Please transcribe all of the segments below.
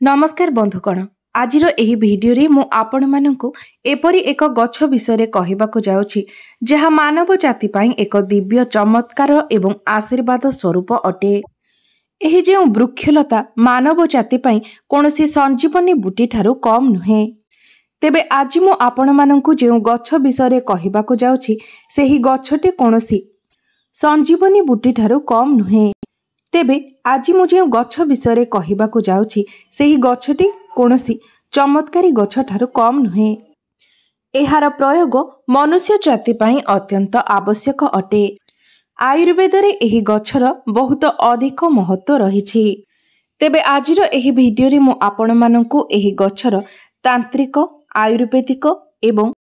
नमस्कार बंधुगण। आजिर एही भिडियो रे मु आपण माननकु एपरी एक गछ विषय कहबाकू जाउछि जहा मानव जाति पई एक दिव्य चमत्कार एवं आशीर्वाद स्वरूप अटे। एही जे वृक्षलता मानव जाति पई कोनोसी संजीवनी बूटी ठारू कम नुहे। तेबे आज मु आपण माननकु जे गछ विषय कहबाकू जाउछि सेही गछटी कोनोसी संजीवनी बूटी ठारू कम नुहे। तेबे आज मुझे गछ विषय कहबाकू जाउछि सेही गछटी कोनोसी चमत्कारी गछ ठारू कम नुहे। एहार प्रयोग मनुष्य जाति पई अत्यंत आवश्यक अटे। आयुर्वेद रे एही गछर बहुत अधिक महत्व रहिछि। तेबे आजिर एही भिडियो रे मु आपण माननकु एही गछर तांत्रिक, आयुर्वेदिक एवं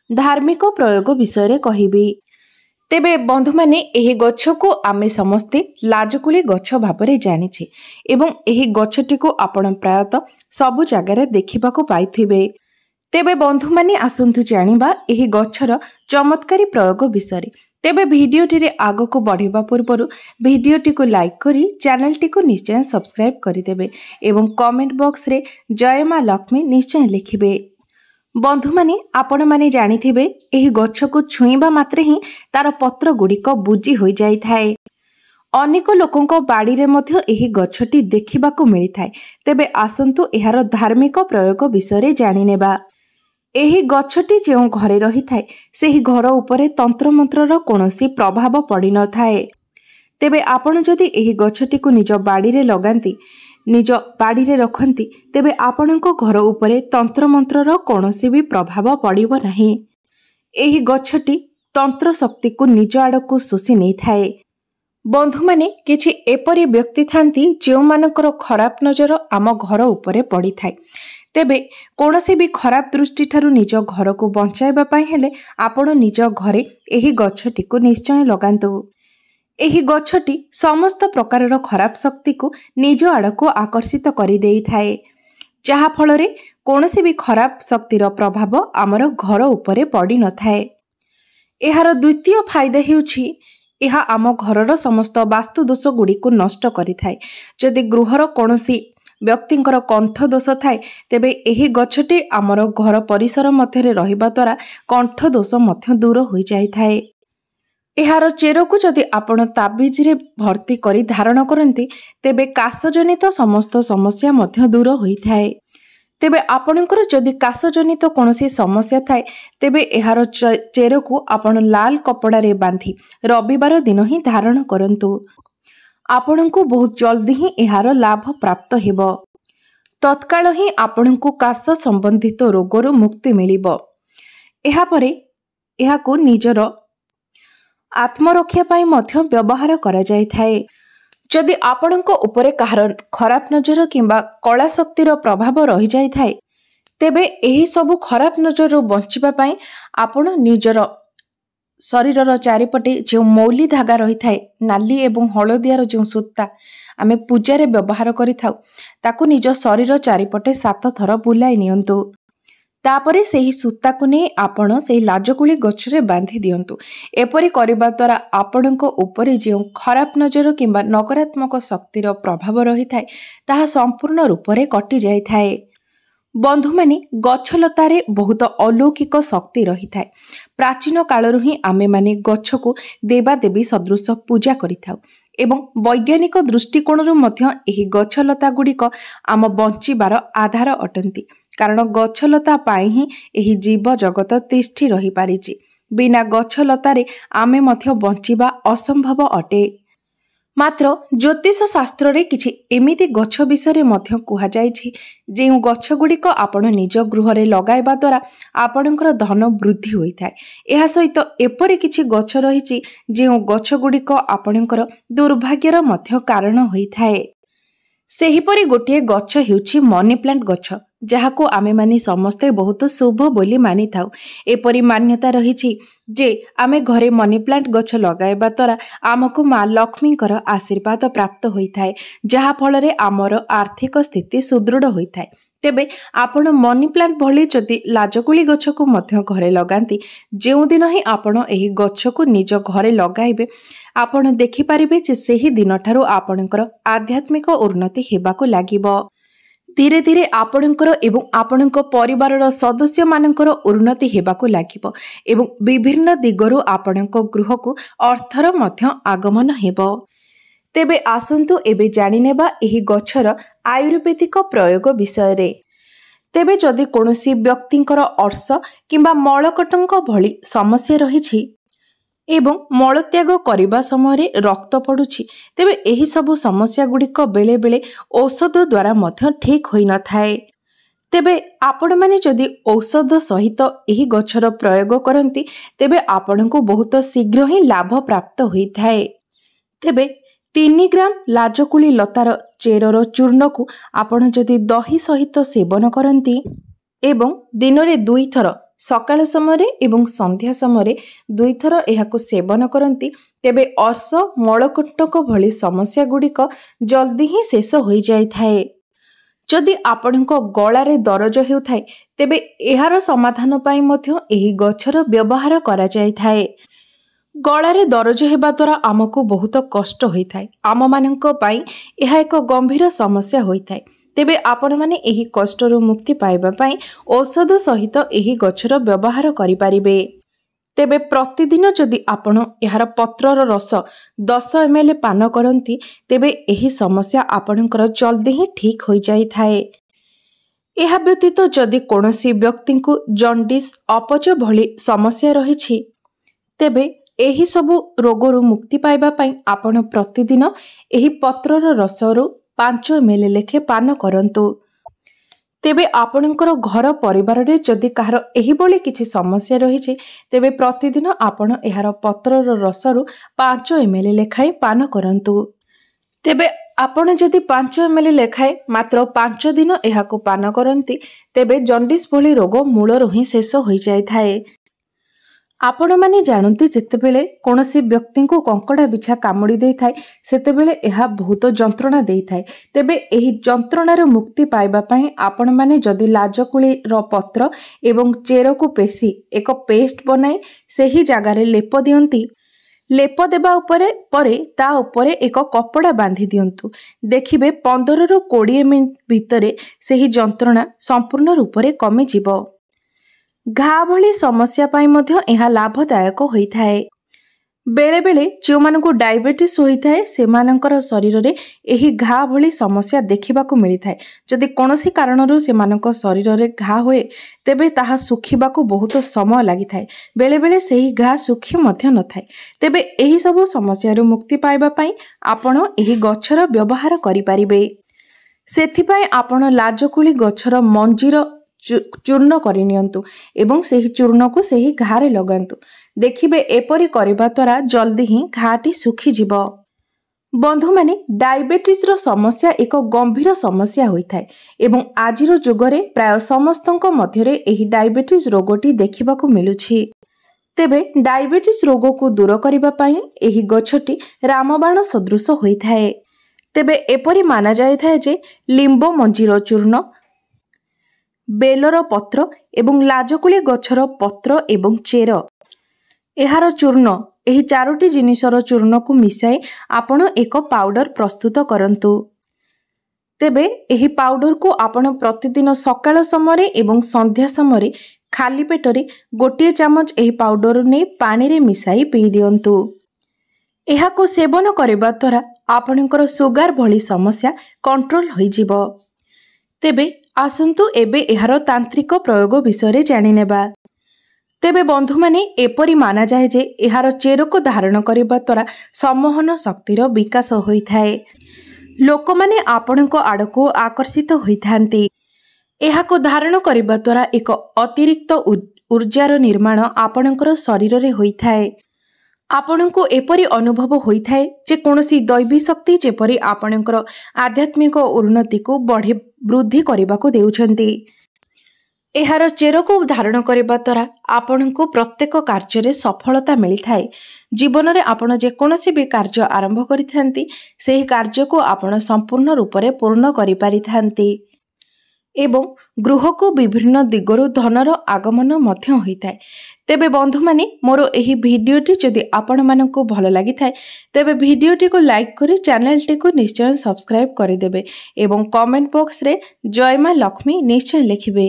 धार्मिक प्रयोग विषय कहिबी। तेबे बंधु माने एही गछ को आमे समस्ते लाजकुली गछ भाबरे जानिछे एवं एही गछटी को आपण प्रायत सबु जगार देखिबाकू पाइथिबे। तेबे बंधु माने आसंतु जानिबा एही गछर चमत्कारी प्रयोग विषय। तेबे भिडियोटी रे आगको बढ़िबा पूर्वरु भिडियोटी को लाइक करी चैनलटी को निश्चय सब्सक्राइब करिदेबे एवं कमेंट बॉक्स रे जय मां लक्ष्मी निश्चय लिखिबे। बंधु माने आपण माने जानिथिबे एही गछ को छुईबा मात्रे ही तार पत्र गुड़िक बुझी हो जाई थाए। अनेक लोकंको बाड़ी रे मध्य एही गछटी देखिबाकू मिली थाए। तेबे आसंतु एहार धार्मिक प्रयोग विषय जानि नेबा। एही गछटी जेउ घरे रही थाए सेही घर उपरे तंत्र मंत्रर कोनोसी प्रभाव पड़ी न थाए। तेबे आपण जदि एही गछटी को निज बाड़ी रे लगांती निज बाड़ी रे रखंती तेबे आपणको घर उपरे तंत्र मंत्रर कोनोसी भी प्रभाव पड़िबो नाही। एही गछटी तंत्र शक्ति को निज आड़को शोषि नै थाए। बंधु माने किछि एपरि व्यक्ति थांती जेउ मानकर खराब नजर आम घर उपरे पड़ी थाए। तेबे कोनोसी भी खराब दृष्टि ठारू निज घर को बंचाइबा पई हेले आपण निज घरे एही गछटी को निश्चय लगांतु। एही गछटी समस्त प्रकारर खराब शक्ति को निज आड़को आकर्षित करि देई थाए, जहा फलरे कोनोसी भी खराब शक्तिर प्रभाव आमर घर उपरे पड़ी न थाए। एहार द्वितीय फायदा हेउछि एहा आम घरर समस्त वास्तु दोष गुडी को नष्ट करि थाए। जदि गृहर कोनोसी व्यक्तिंकर कंठ दोष थाए तेबे एही गछटी आमर घर परिसर मध्यरे रहिबा द्वारा कंठ दोष मध्य दूर होई जाई थाए। एहार चेर को जदि आपण ताबिज रे भर्ती करी धारण करंती तेबे काशजनित समस्त समस्या मध्य दूर होई थाए। तेबे आपणकर जदि काशजनित कोनोसी समस्या थाए तेबे एहार चेर को आपण लाल कपड़ा रे बांधी रविवार दिन ही धारण करंतु। आपणको बहुत जल्दी ही एहार लाभ प्राप्त हेबो। तत्काल ही आपणको काश संबंधित रोगरु मुक्ति मिलिबो। एहा परे एहाको निजर आत्मरक्षा पाई मध्य व्यवहार करा जाय थाए। जदि आपणको उपरे कहार खराब नजर किंबा कला शक्तिर प्रभाव रही जाय थाए तेबे एही सबु खराब नजर बंचिबा पाई आपण निजर शरीरर चारिपटे जो मौली धागा रही थाए नाली एवं हलदियार जो सूता आमे पूजा रे व्यवहार करि थाउ ताकू निज शरीर चारिपटे 7 थर बुलाई नियंतु। तापरे सेही सूता को नहीं आपण सेही लाजकुली गछरे बांधी दियंतु। एपरि करिबा द्वारा आपणको उपरे जो खराब नजर किंबा नकारात्मक शक्तिर प्रभाव रही थाए ताहा संपूर्ण रूप से कटि जाय थाए। बंधु माने गछलतारे बहुत अलौकिक शक्ति रही थाए। प्राचीन कालरु ही आमे माने गछ को देवा देवी सदृश पूजा करि थाउ एवं वैज्ञानिक दृष्टिकोणरु मध्य एही गछलता गुड़िक आम बंचिबार आधार अटंती। कारण गछलता पाई ही एही जीव जगत तिष्ठि रही पारिछि। बिना गछलतारे आमे मध्य बंचिबा असंभव अटे। मात्र ज्योतिष शास्त्र रे किछि एमिति गछ विषय मध्य कुहा जायछि जे गछ गुड़िक आपण निज गृह रे लगाइबा द्वारा आपणकर धन वृद्धि होई थाए। एहा सहित एपरि किछि गछ रहिछि जे गछ गुड़िक आपणकर दुर्भाग्यर मध्य कारण होई थाए। सेहीपरि गोटे गछ हेउछि मनी प्लांट गछ, जहाको आमे मानी समस्ते बहुत शुभ बोली मानि थाउ। एपरि मान्यता रहिछि जे आमे घरे मनी प्लांट गछ लगाइबा द्वारा आमको मां लक्ष्मीकर आशीर्वाद प्राप्त होई थाए, जहा फलरे आमर आर्थिक स्थिति सुदृढ़ होई थाए। तेबे आपण मनी प्लांट भली जदि लाजकुली गछ को मध्य घरे लगांती जेउ दिन ही आपण एही गछ को निज घरे लगाइबे आपण देखि पारिबे जे सेही दिन ठारू आपणकर आध्यात्मिक उन्नति हेबाको लागिबो। धीरे धीरे आपणकर एवं आपणक परिवारर सदस्य मानकर उन्नति हेबाकु लागिब एवं विभिन्न दिगरु आपणक गृहकु अर्थर मध्य आगमन हेबो। तेबे आसंतु एबे जानि नेबा एही गछर आयुर्वेदिक प्रयोग विषय रे। तेबे जदि कोनोसी व्यक्तिंकर अर्श किंबा मलकटंक भली समस्या रहिछि एवं मलत्याग करने समय रक्त पड़ुछि तेबे एही सबु समस्या गुड़िक बेले बेले औषध द्वारा मध्य ठीक होई न थाए। तेबे आपण माने जदि औषध सहित एही गछर प्रयोग करंती तेबे आपणको बहुत शीघ्र ही लाभ प्राप्त होई थाए। तेबे 3 ग्राम लाजकुली लतार चेरर चूर्ण को आपण जदि दही सहित सेवन करंती एवं दिन में 2 थर सकाळ समय एवं संध्या समय 2 थर एहाको सेवन करंती तेबे अर्श मलकंटक भली समस्या गुड़िक जल्दी ही शेष हो जाई थाए। जदि आपणको गଳାରେ दरज हेउथाय तेबे एहार समाधान पाई मध्य एही गछर व्यवहार करा जाई थाए। गଳାରେ दरज हेबा द्वारा आमको बहुत कष्ट होइथाय। आम मानक पाई एहा एक गंभीर समस्या होइथाय। तेबे आपण माने एही कष्टरू मुक्ति पाइबा पाई औषध सहित एही गछर व्यवहार करि पारिबे। तेबे प्रतिदिन जदि आपण एहार पत्रर रस 10 ml पान करंती तेबे एही समस्या आपणकर जल्दी ही ठीक हो जाई थाए। एहा व्यतीत जदि कोनोसी व्यक्ति को जॉन्डिस अपच भली समस्या रहिछि तेबे एही सबु रोगरू मुक्ति पाइबा पाई आपण प्रतिदिन एही पत्रर रसरू 5 ml लेखे पान करंतु। तेबे आपणकर घर परिवार रे जदि कहार एही बोली किछि समस्या रहिछि तेबे प्रतिदिन आपण एहार पत्रर रसरू 5 ml लेखाई पान करंतु। तेबे आपण जदि 5 ml लेखाए मात्र 5 दिन एहाको पान करंती तेबे जॉन्डिस भली रोग मूलरू ही शेष हो जाई थाए। आपण माने जानती जेतेबेले कोनोसी व्यक्ति को कंकड़ा बिछा कामुड़ी देई थाए सेतेबेले एहा बहुत जंत्रणा देई थाए। तेबे एही जंत्रणार मुक्ति पाइबा पई आपण माने जदि लाजकुली रो पत्र एवं चेर को पेशी एक पेस्ट बनाई सेही जगारे लेप दियंती। लेप देबा उपरे परे ता उपरे एक कपड़ा बांधी दियंतु। देखिबे 15 रु 20 मिनिट भितरे सेही जंत्रणा संपूर्ण रूप से कमी जिवो। घा भली समस्या पाई मध्य एहा लाभदायक होइथाए। बेले बेले जो मानकु डायबिटीज होइथाए सेमानकर शरीर रे एही घा भली समस्या देखिबाकू मिलिथाए। जदि कोनोसी कारणरू सेमानक शरीर रे घा होए तेबे ताहा सुखिबाकू बहुत समय लागिथाए। बेले बेले सेही घा सुखी मध्य नथाए। तेबे एही सबु समस्या रु मुक्ति पाइबा पाई आपण एही गछर व्यवहार करि पारिबे। सेथिपाई आपण लाजकुली गछर मंजीर चूर्ण करनियंतु एवं सेही चूर्ण को सेही घारे लगांतु। देखिबे एपरी करिबा द्वारा जल्दी ही घाटी सुखी जिवो। बंधु माने डायबिटीज रो समस्या एक गंभीर समस्या होइथाय एवं आजिरो जुगरे प्राय समस्तंक मध्यरे एही डायबिटीज रोगटी देखिबाकू मिलुछि। तेबे डायबिटीज रोग को दूर करिबा पई एही गछटी रामबाण सदृश होइथाय। तेबे एपरी माना जायथाय जे लिंब मंजीर चूर्ण बेलर पत्र एवं लाजकुली गछर पत्र एवं चेर एहार चूर्ण एही 4टी जिनिसर चूर्ण को मिसाई आपण एक पाउडर प्रस्तुत करंतु। तेबे एही पाउडर को आपण प्रतिदिन सकाळ समय एवं संध्या समय खाली पेटरे 1 चामच एही पाउडर ने पानी रे मिसाई पी दियंतु। एहाको सेवन करबा द्वारा आपणकर सुगार भली समस्या कंट्रोल होई जिवो। तेबे आसंतु एबे एहार तांत्रिक प्रयोग विषय जानि नेबा। तेबे बंधु माने एपरी माना जाए जे एहार चेर को धारण करबा द्वारा सम्मोहन शक्तिर विकास होइथाए। लोक माने आपणको आडको आकर्षित होइथांती। एहाको धारण करबा द्वारा एक अतिरिक्त ऊर्जार निर्माण आपणकर शरीर रे होइथाए। आपणको एपरी अनुभव होइथाए जे कोनोसी दैवी शक्ति जेपरी आपणकर आध्यात्मिक उन्नति को बढ़े वृद्धि करबाको देउछंती। एहार चेर को धारण करबा द्वारा आपणको प्रत्येक कार्य रे सफलता मिलिथाए। जीवन रे आपण जे कोनोसी भी कार्य आरंभ करिथांती सेही कार्य को आपण संपूर्ण रूप रे पूर्ण करि पारिथांती। ଏବଂ ଗୃହକୁ ବିଭିନ୍ନ ଦିଗରୁ ଧନର ଆଗମନ ମଧ୍ୟ ହୋଇଥାଏ। ତେବେ ବନ୍ଧୁମାନେ, ମୋର ଏହି ଭିଡ଼ିଓଟି ଯଦି ଆପଣମାନଙ୍କୁ ଭଲ ଲାଗିଥାଏ ତେବେ ଭିଡ଼ିଓଟିକୁ ଲାଇକ୍ କରି ଚ୍ୟାନେଲଟିକୁ ନିଶ୍ଚୟ ସବସ୍କ୍ରାଇବ୍ କରିଦେବେ ଏବଂ କମେଣ୍ଟ ବକ୍ସରେ ଜୟ ମା ଲକ୍ଷ୍ମୀ ନିଶ୍ଚୟ ଲେଖିବେ।